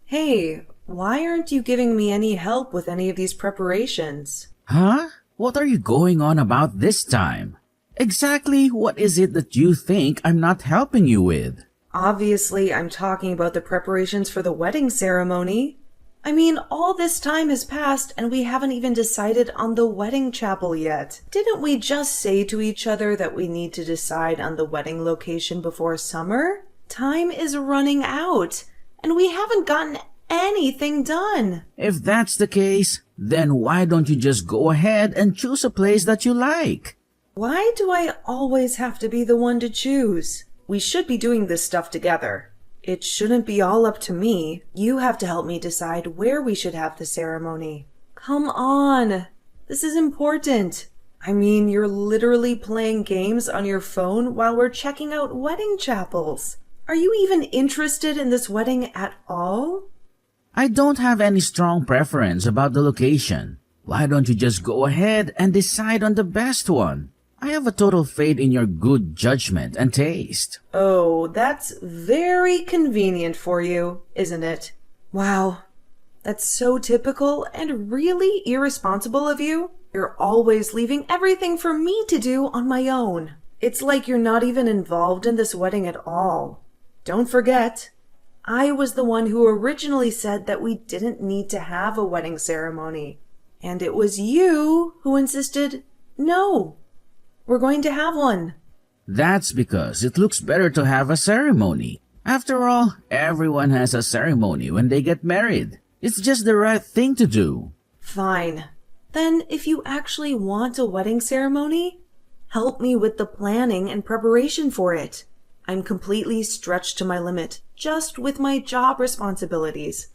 Hey, why aren't you giving me any help with any of these preparations? Huh? What are you going on about this time? Exactly what is it that you think I'm not helping you with? Obviously, I'm talking about the preparations for the wedding ceremony. I mean, all this time has passed and we haven't even decided on the wedding chapel yet. Didn't we just say to each other that we need to decide on the wedding location before summer? Time is running out, and we haven't gotten anything done. If that's the case, then why don't you just go ahead and choose a place that you like? Why do I always have to be the one to choose? We should be doing this stuff together. It shouldn't be all up to me. You have to help me decide where we should have the ceremony. Come on. This is important. I mean, you're literally playing games on your phone while we're checking out wedding chapels. Are you even interested in this wedding at all? I don't have any strong preference about the location. Why don't you just go ahead and decide on the best one? I have a total faith in your good judgment and taste. Oh, that's very convenient for you, isn't it? Wow, that's so typical and really irresponsible of you. You're always leaving everything for me to do on my own. It's like you're not even involved in this wedding at all. Don't forget, I was the one who originally said that we didn't need to have a wedding ceremony. And it was you who insisted, no, we're going to have one. That's because it looks better to have a ceremony. After all, everyone has a ceremony when they get married. It's just the right thing to do. Fine. Then if you actually want a wedding ceremony, help me with the planning and preparation for it. I'm completely stretched to my limit just with my job responsibilities.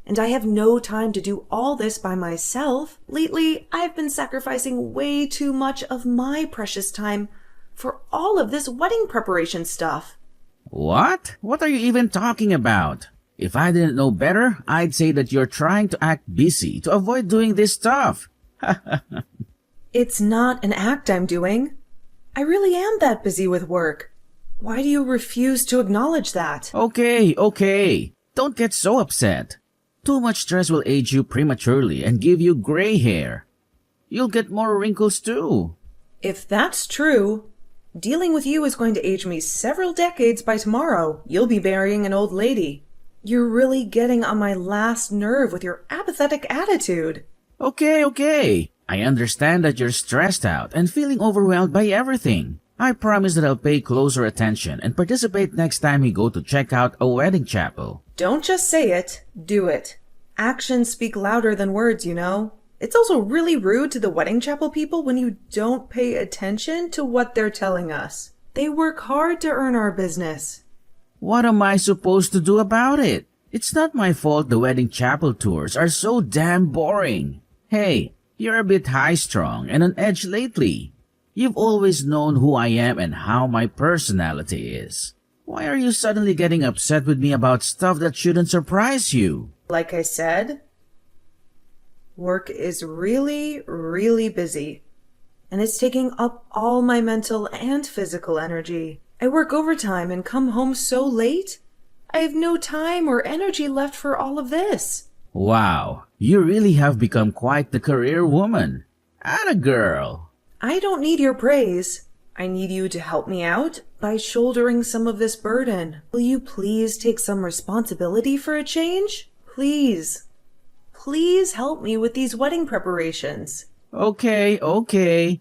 And I have no time to do all this by myself. Lately, I've been sacrificing way too much of my precious time for all of this wedding preparation stuff. What? What are you even talking about? If I didn't know better, I'd say that you're trying to act busy to avoid doing this stuff. It's not an act I'm doing. I really am that busy with work. Why do you refuse to acknowledge that? Okay. Don't get so upset. Too much stress will age you prematurely and give you gray hair. You'll get more wrinkles too. If that's true, dealing with you is going to age me several decades by tomorrow. You'll be marrying an old lady. You're really getting on my last nerve with your apathetic attitude. Okay. I understand that you're stressed out and feeling overwhelmed by everything. I promise that I'll pay closer attention and participate next time we go to check out a wedding chapel. Don't just say it, do it. Actions speak louder than words, you know. It's also really rude to the wedding chapel people when you don't pay attention to what they're telling us. They work hard to earn our business. What am I supposed to do about it? It's not my fault the wedding chapel tours are so damn boring. Hey, you're a bit high-strung and on edge lately. You've always known who I am and how my personality is. Why are you suddenly getting upset with me about stuff that shouldn't surprise you? Like I said, work is really, really busy. And it's taking up all my mental and physical energy. I work overtime and come home so late. I have no time or energy left for all of this. Wow, you really have become quite the career woman. Atta girl. I don't need your praise. I need you to help me out by shouldering some of this burden. Will you please take some responsibility for a change? Please. Please help me with these wedding preparations. Okay.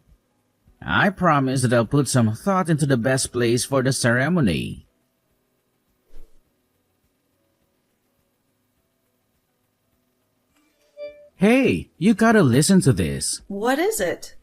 I promise that I'll put some thought into the best place for the ceremony. Hey, you gotta listen to this. What is it?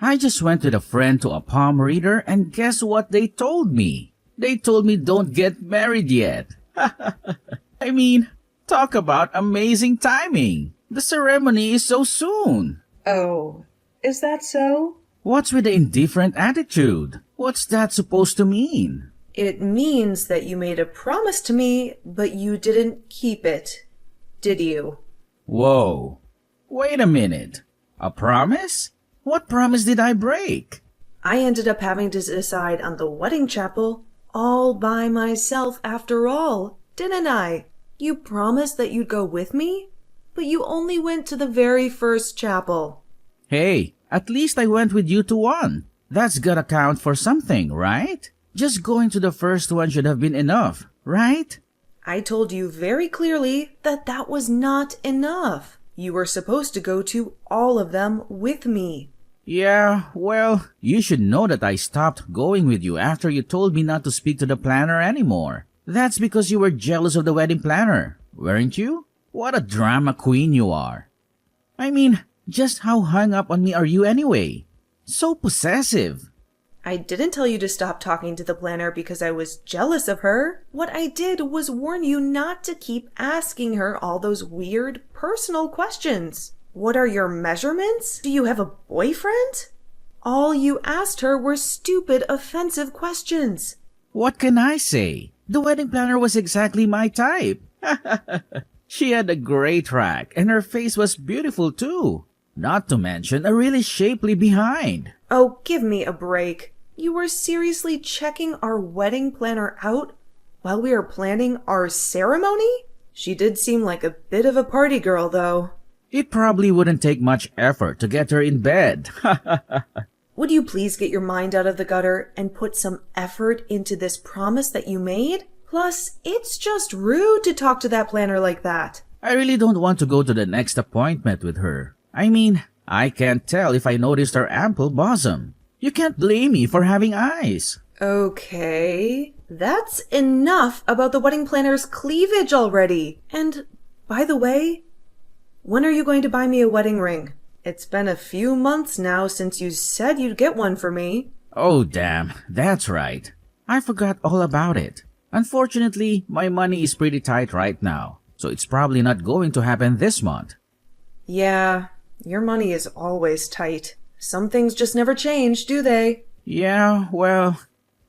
I just went with a friend to a palm reader and guess what they told me? They told me don't get married yet. I mean, talk about amazing timing. The ceremony is so soon. Oh, is that so? What's with the indifferent attitude? What's that supposed to mean? It means that you made a promise to me, but you didn't keep it, did you? Whoa. Wait a minute. A promise? What promise did I break? I ended up having to decide on the wedding chapel all by myself after all, didn't I? You promised that you'd go with me, but you only went to the very first chapel. Hey, at least I went with you to one. That's gotta count for something, right? Just going to the first one should have been enough, right? I told you very clearly that that was not enough. You were supposed to go to all of them with me. Yeah, well, you should know that I stopped going with you after you told me not to speak to the planner anymore. That's because you were jealous of the wedding planner, weren't you? What a drama queen you are. I mean, just how hung up on me are you anyway? So possessive. I didn't tell you to stop talking to the planner because I was jealous of her. What I did was warn you not to keep asking her all those weird personal questions. What are your measurements? Do you have a boyfriend? All you asked her were stupid, offensive questions. What can I say? The wedding planner was exactly my type. She had a great rack and her face was beautiful too. Not to mention a really shapely behind. Oh, give me a break. You were seriously checking our wedding planner out while we were planning our ceremony? She did seem like a bit of a party girl, though. It probably wouldn't take much effort to get her in bed. Would you please get your mind out of the gutter and put some effort into this promise that you made? Plus, it's just rude to talk to that planner like that. I really don't want to go to the next appointment with her. I mean, I can't tell if I noticed her ample bosom. You can't blame me for having eyes. Okay, that's enough about the wedding planner's cleavage already. And, by the way, when are you going to buy me a wedding ring? It's been a few months now since you said you'd get one for me. Oh, damn, that's right. I forgot all about it. Unfortunately, my money is pretty tight right now, so it's probably not going to happen this month. Yeah, your money is always tight. Some things just never change, do they? Yeah, well,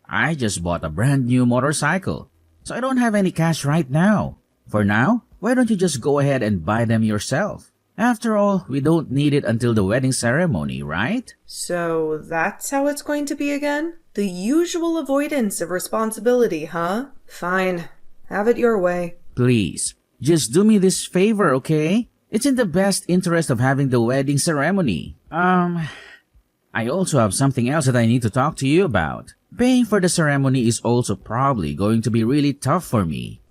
I just bought a brand new motorcycle, so I don't have any cash right now. For now, why don't you just go ahead and buy them yourself? After all, we don't need it until the wedding ceremony, right? So that's how it's going to be again? The usual avoidance of responsibility, huh? Fine. Have it your way. Please, just do me this favor, okay? It's in the best interest of having the wedding ceremony. I also have something else that I need to talk to you about. Paying for the ceremony is also probably going to be really tough for me.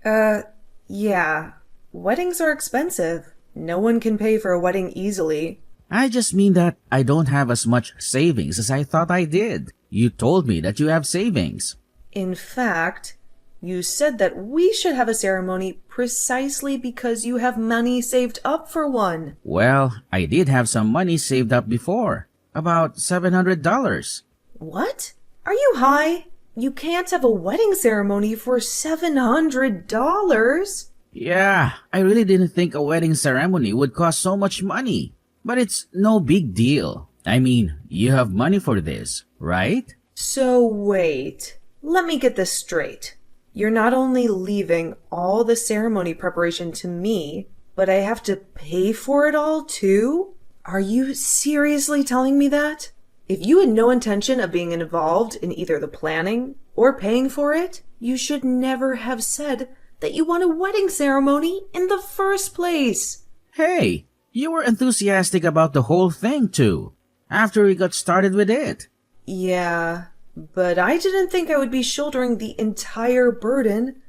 Yeah. Weddings are expensive. No one can pay for a wedding easily. I just mean that I don't have as much savings as I thought I did. You told me that you have savings. In fact, you said that we should have a ceremony precisely because you have money saved up for one. Well, I did have some money saved up before. About $700. What? Are you high? You can't have a wedding ceremony for $700. Yeah, I really didn't think a wedding ceremony would cost so much money. But it's no big deal. I mean, you have money for this, right? So wait, let me get this straight. You're not only leaving all the ceremony preparation to me, but I have to pay for it all too? Are you seriously telling me that? If you had no intention of being involved in either the planning or paying for it, you should never have said that you want a wedding ceremony in the first place. Hey, you were enthusiastic about the whole thing too, after we got started with it. Yeah, but I didn't think I would be shouldering the entire burden,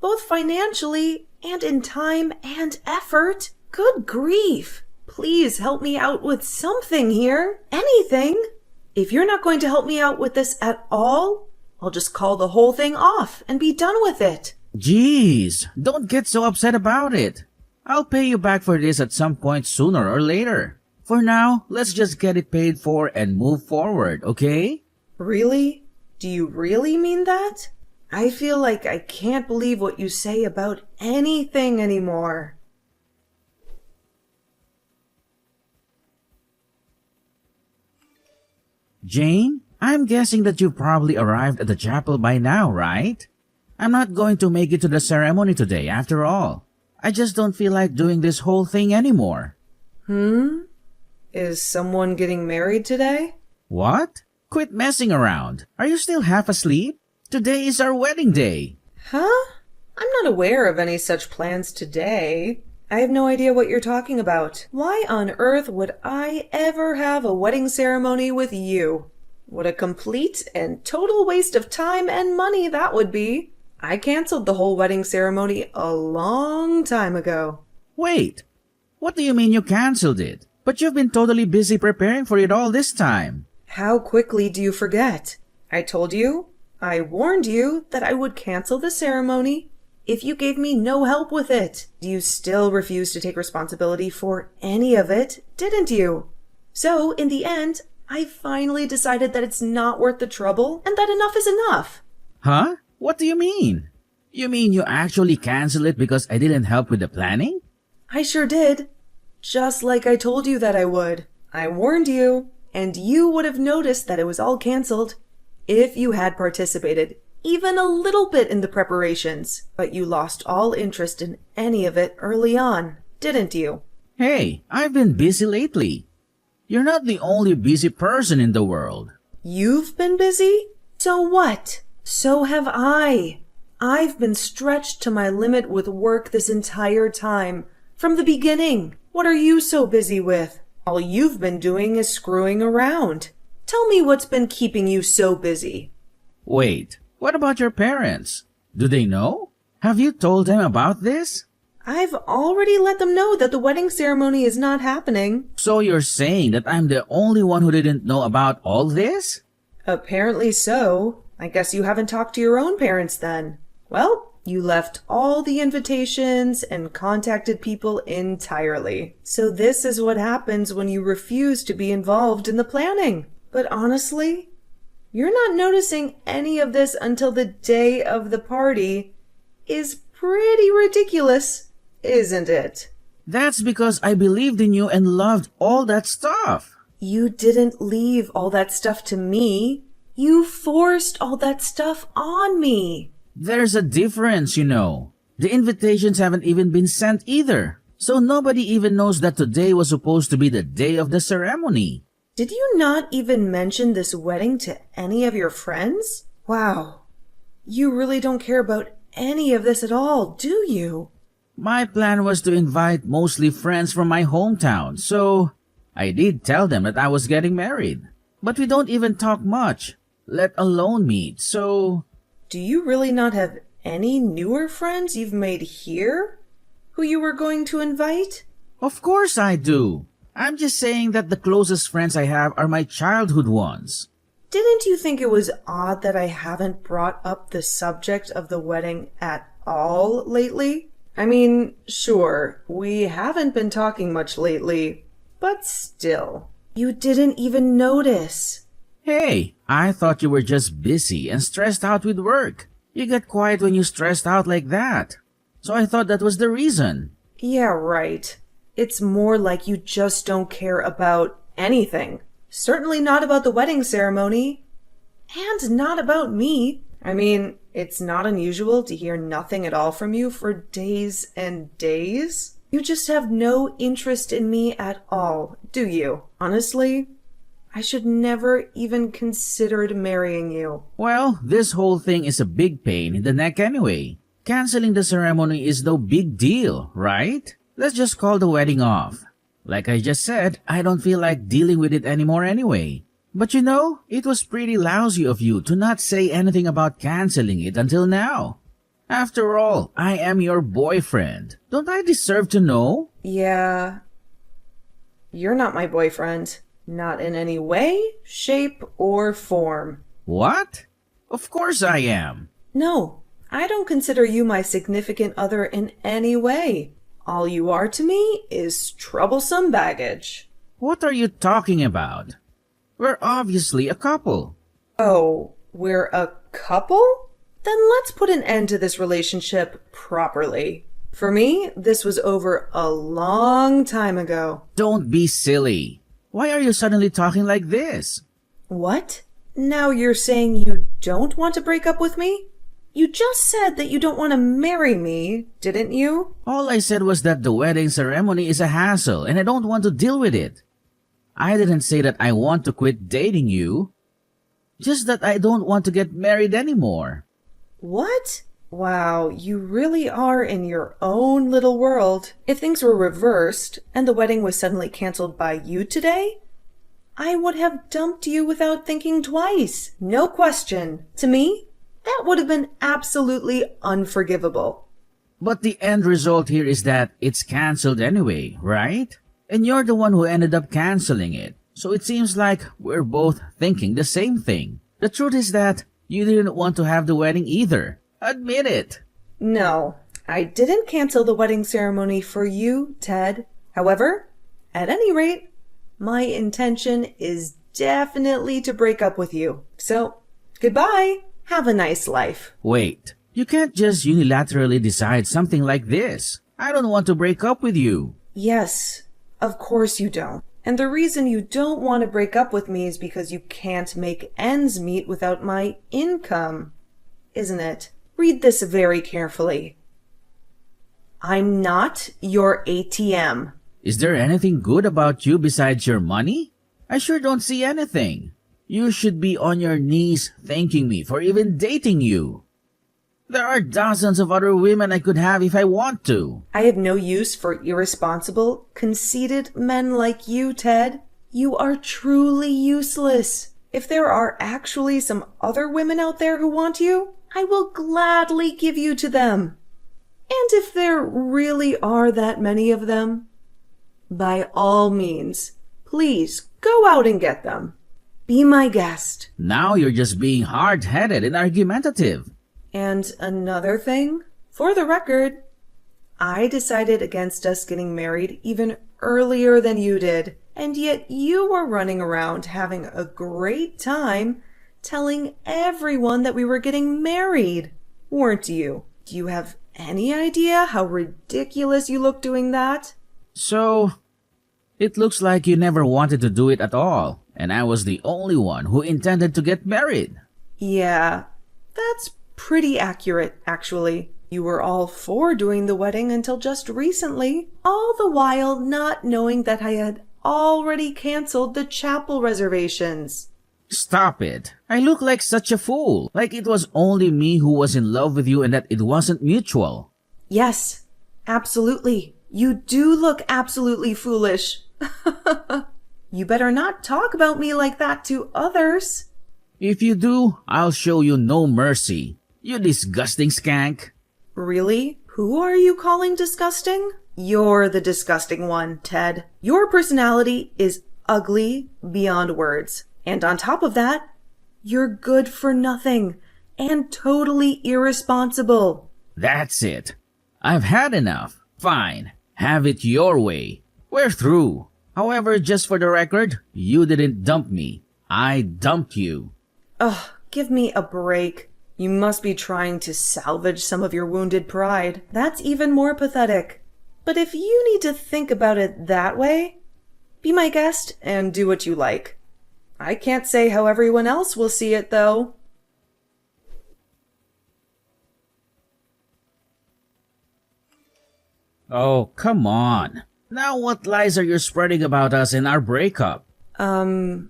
both financially and in time and effort. Good grief. Please help me out with something here. Anything. If you're not going to help me out with this at all, I'll just call the whole thing off and be done with it. Jeez, don't get so upset about it. I'll pay you back for this at some point sooner or later. For now, let's just get it paid for and move forward, okay? Really? Do you really mean that? I feel like I can't believe what you say about anything anymore. Jane, I'm guessing that you've probably arrived at the chapel by now, right? I'm not going to make it to the ceremony today after all. I just don't feel like doing this whole thing anymore. Is someone getting married today? What? Quit messing around. Are you still half asleep? Today is our wedding day. Huh? I'm not aware of any such plans today. I have no idea what you're talking about. Why on earth would I ever have a wedding ceremony with you? What a complete and total waste of time and money that would be. I canceled the whole wedding ceremony a long time ago. Wait, what do you mean you canceled it? But you've been totally busy preparing for it all this time. How quickly do you forget? I told you, I warned you that I would cancel the ceremony if you gave me no help with it. You still refused to take responsibility for any of it, didn't you? So, in the end, I finally decided that it's not worth the trouble and that enough is enough. Huh? What do you mean? You mean you actually canceled it because I didn't help with the planning? I sure did. Just like I told you that I would. I warned you, and you would have noticed that it was all canceled if you had participated even a little bit in the preparations. But you lost all interest in any of it early on, didn't you? Hey, I've been busy lately. You're not the only busy person in the world. You've been busy? So what? So have I. I've been stretched to my limit with work this entire time, from the beginning. What are you so busy with? All you've been doing is screwing around. Tell me what's been keeping you so busy. Wait, what about your parents? Do they know? Have you told them about this? I've already let them know that the wedding ceremony is not happening. So you're saying that I'm the only one who didn't know about all this? Apparently so. I guess you haven't talked to your own parents then. Well, you left all the invitations and contacted people entirely. So this is what happens when you refuse to be involved in the planning. But honestly, you're not noticing any of this until the day of the party is pretty ridiculous, isn't it? That's because I believed in you and loved all that stuff. You didn't leave all that stuff to me. You forced all that stuff on me. There's a difference, you know. The invitations haven't even been sent either. So nobody even knows that today was supposed to be the day of the ceremony. Did you not even mention this wedding to any of your friends? Wow. You really don't care about any of this at all, do you? My plan was to invite mostly friends from my hometown, so I did tell them that I was getting married. But we don't even talk much, let alone meet, so... Do you really not have any newer friends you've made here who you were going to invite? Of course I do. I'm just saying that the closest friends I have are my childhood ones. Didn't you think it was odd that I haven't brought up the subject of the wedding at all lately? I mean, sure, we haven't been talking much lately, but still. You didn't even notice. Hey, I thought you were just busy and stressed out with work. You get quiet when you're stressed out like that. So I thought that was the reason. Yeah, right. It's more like you just don't care about anything. Certainly not about the wedding ceremony. And not about me. I mean, it's not unusual to hear nothing at all from you for days and days. You just have no interest in me at all, do you? Honestly, I should never even considered marrying you. Well, this whole thing is a big pain in the neck anyway. Canceling the ceremony is no big deal, right? Let's just call the wedding off. Like I just said, I don't feel like dealing with it anymore anyway. But you know, it was pretty lousy of you to not say anything about canceling it until now. After all, I am your boyfriend. Don't I deserve to know? Yeah. You're not my boyfriend. Not in any way, shape, or form. What? Of course I am. No, I don't consider you my significant other in any way. All you are to me is troublesome baggage. What are you talking about? We're obviously a couple. Oh, we're a couple? Then let's put an end to this relationship properly. For me, this was over a long time ago. Don't be silly. Why are you suddenly talking like this? What? Now you're saying you don't want to break up with me? You just said that you don't want to marry me, didn't you? All I said was that the wedding ceremony is a hassle and I don't want to deal with it. I didn't say that I want to quit dating you. Just that I don't want to get married anymore. What? Wow, you really are in your own little world. If things were reversed and the wedding was suddenly canceled by you today, I would have dumped you without thinking twice. No question. To me, that would have been absolutely unforgivable. But the end result here is that it's cancelled anyway, right? And you're the one who ended up canceling it. So it seems like we're both thinking the same thing. The truth is that you didn't want to have the wedding either. Admit it. No, I didn't cancel the wedding ceremony for you, Ted. However, at any rate, my intention is definitely to break up with you. So, goodbye. Have a nice life. Wait, you can't just unilaterally decide something like this. I don't want to break up with you. Yes, of course you don't. And the reason you don't want to break up with me is because you can't make ends meet without my income, isn't it? Read this very carefully. I'm not your ATM. Is there anything good about you besides your money? I sure don't see anything. You should be on your knees thanking me for even dating you. There are dozens of other women I could have if I want to. I have no use for irresponsible, conceited men like you, Ted. You are truly useless. If there are actually some other women out there who want you, I will gladly give you to them. And if there really are that many of them, by all means, please go out and get them. Be my guest. Now you're just being hard-headed and argumentative. And another thing, for the record, I decided against us getting married even earlier than you did, and yet you were running around having a great time telling everyone that we were getting married, weren't you? Do you have any idea how ridiculous you look doing that? So, it looks like you never wanted to do it at all, and I was the only one who intended to get married. Yeah, that's pretty accurate, actually. You were all for doing the wedding until just recently, all the while not knowing that I had already canceled the chapel reservations. Stop it. I look like such a fool. Like it was only me who was in love with you and that it wasn't mutual. Yes, absolutely. You do look absolutely foolish. You better not talk about me like that to others. If you do, I'll show you no mercy. You disgusting skank. Really? Who are you calling disgusting? You're the disgusting one, Ted. Your personality is ugly beyond words. And on top of that, you're good for nothing and totally irresponsible. That's it. I've had enough. Fine. Have it your way. We're through. However, just for the record, you didn't dump me. I dumped you. Ugh, give me a break. You must be trying to salvage some of your wounded pride. That's even more pathetic. But if you need to think about it that way, be my guest and do what you like. I can't say how everyone else will see it, though. Oh, come on. Now what lies are you spreading about us and our breakup? About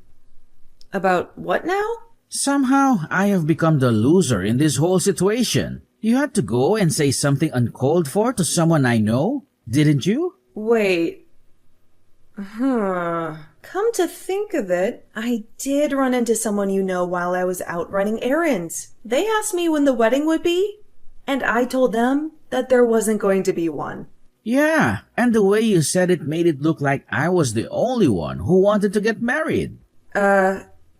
what now? Somehow, I have become the loser in this whole situation. You had to go and say something uncalled for to someone I know, didn't you? Wait. Come to think of it, I did run into someone you know while I was out running errands. They asked me when the wedding would be, and I told them that there wasn't going to be one. Yeah, and the way you said it made it look like I was the only one who wanted to get married.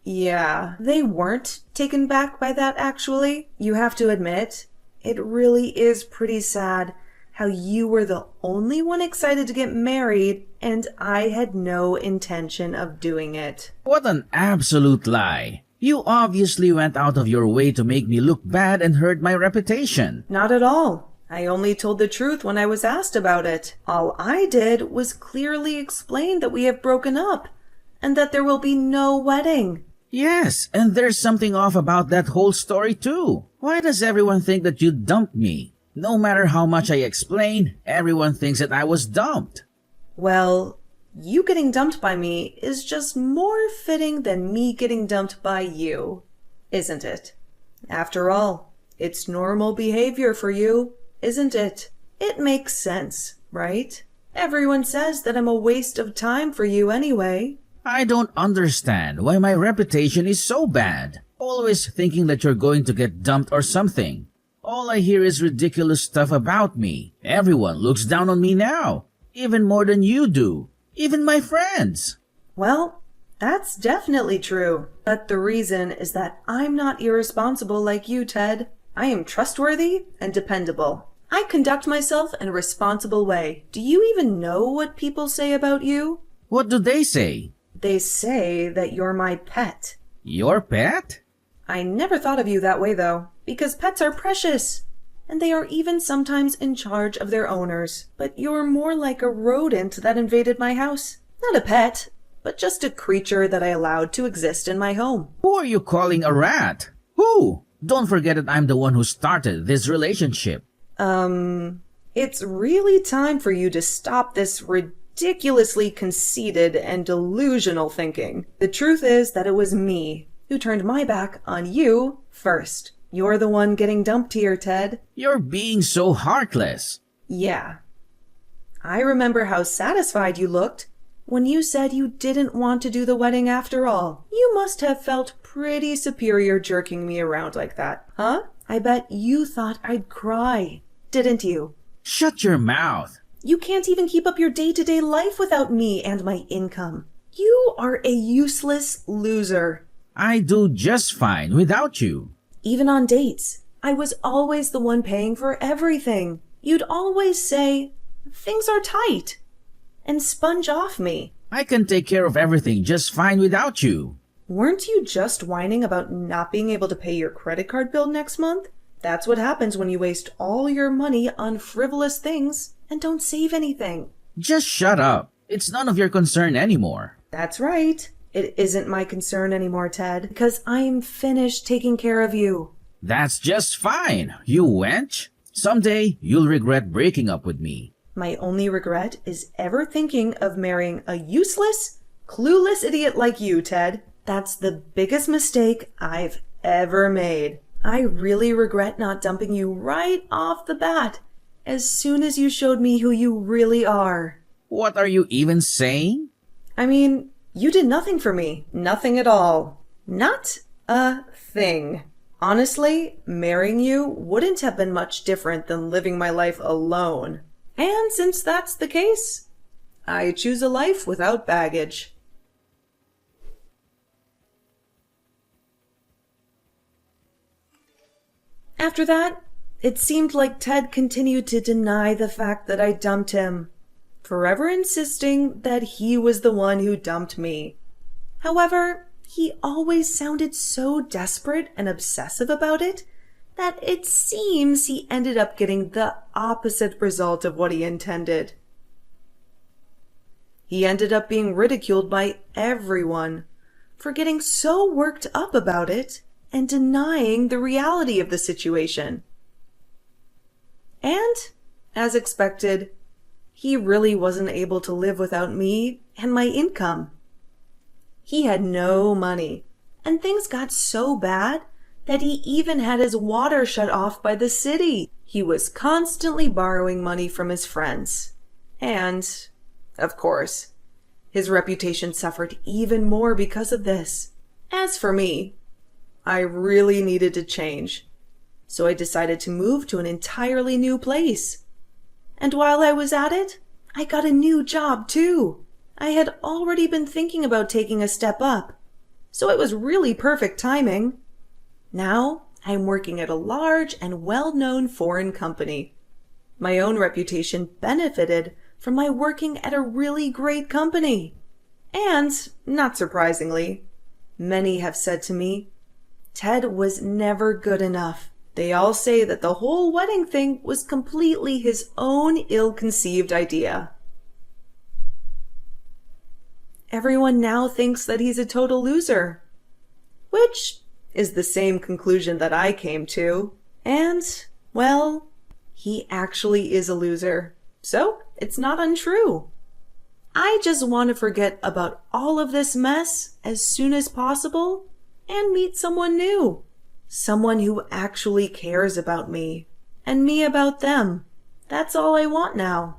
Yeah. They weren't taken back by that, actually. You have to admit, it really is pretty sad how you were the only one excited to get married and I had no intention of doing it. What an absolute lie. You obviously went out of your way to make me look bad and hurt my reputation. Not at all. I only told the truth when I was asked about it. All I did was clearly explain that we have broken up and that there will be no wedding. Yes, and there's something off about that whole story too. Why does everyone think that you dumped me? No matter how much I explain, everyone thinks that I was dumped. Well, you getting dumped by me is just more fitting than me getting dumped by you, isn't it? After all, It's normal behavior for you, isn't it? It makes sense, right? Everyone says that I'm a waste of time for you anyway. I don't understand why my reputation is so bad. Always thinking that you're going to get dumped or something. All I hear is ridiculous stuff about me. Everyone looks down on me now. Even more than you do. Even my friends. Well, that's definitely true. But the reason is that I'm not irresponsible like you, Ted. I am trustworthy and dependable. I conduct myself in a responsible way. Do you even know what people say about you? What do they say? They say that you're my pet. Your pet? I never thought of you that way, though, because pets are precious. And they are even sometimes in charge of their owners. But you're more like a rodent that invaded my house. Not a pet, but just a creature that I allowed to exist in my home. Who are you calling a rat? Who? Don't forget that I'm the one who started this relationship. It's really time for you to stop this ridiculously conceited and delusional thinking. The truth is that it was me who turned my back on you first. You're the one getting dumped here, Ted. You're being so heartless. Yeah. I remember how satisfied you looked when you said you didn't want to do the wedding after all. You must have felt pretty superior jerking me around like that, huh? I bet you thought I'd cry, didn't you? Shut your mouth. You can't even keep up your day-to-day life without me and my income. You are a useless loser. I do just fine without you. Even on dates, I was always the one paying for everything. You'd always say, things are tight, and sponge off me. I can take care of everything just fine without you. Weren't you just whining about not being able to pay your credit card bill next month? That's what happens when you waste all your money on frivolous things and don't save anything. Just shut up. It's none of your concern anymore. That's right. It isn't my concern anymore, Ted, because I'm finished taking care of you. That's just fine, you wench. Someday, you'll regret breaking up with me. My only regret is ever thinking of marrying a useless, clueless idiot like you, Ted. That's the biggest mistake I've ever made. I really regret not dumping you right off the bat as soon as you showed me who you really are. What are you even saying? I mean, you did nothing for me. Nothing at all. Not a thing. Honestly, marrying you wouldn't have been much different than living my life alone. And since that's the case, I choose a life without baggage. After that, it seemed like Ted continued to deny the fact that I dumped him, forever insisting that he was the one who dumped me. However, he always sounded so desperate and obsessive about it that it seems he ended up getting the opposite result of what he intended. He ended up being ridiculed by everyone for getting so worked up about it and denying the reality of the situation. And, as expected, he really wasn't able to live without me and my income. He had no money, and things got so bad that he even had his water shut off by the city. He was constantly borrowing money from his friends. And, of course, his reputation suffered even more because of this. As for me, I really needed to change, so I decided to move to an entirely new place. And while I was at it, I got a new job too. I had already been thinking about taking a step up, so it was really perfect timing. Now I'm working at a large and well-known foreign company. My own reputation benefited from my working at a really great company. And, not surprisingly, many have said to me, Ted was never good enough. They all say that the whole wedding thing was completely his own ill-conceived idea. Everyone now thinks that he's a total loser, which is the same conclusion that I came to. And, well, he actually is a loser, so it's not untrue. I just want to forget about all of this mess as soon as possible and meet someone new. Someone who actually cares about me, and me about them. That's all I want now.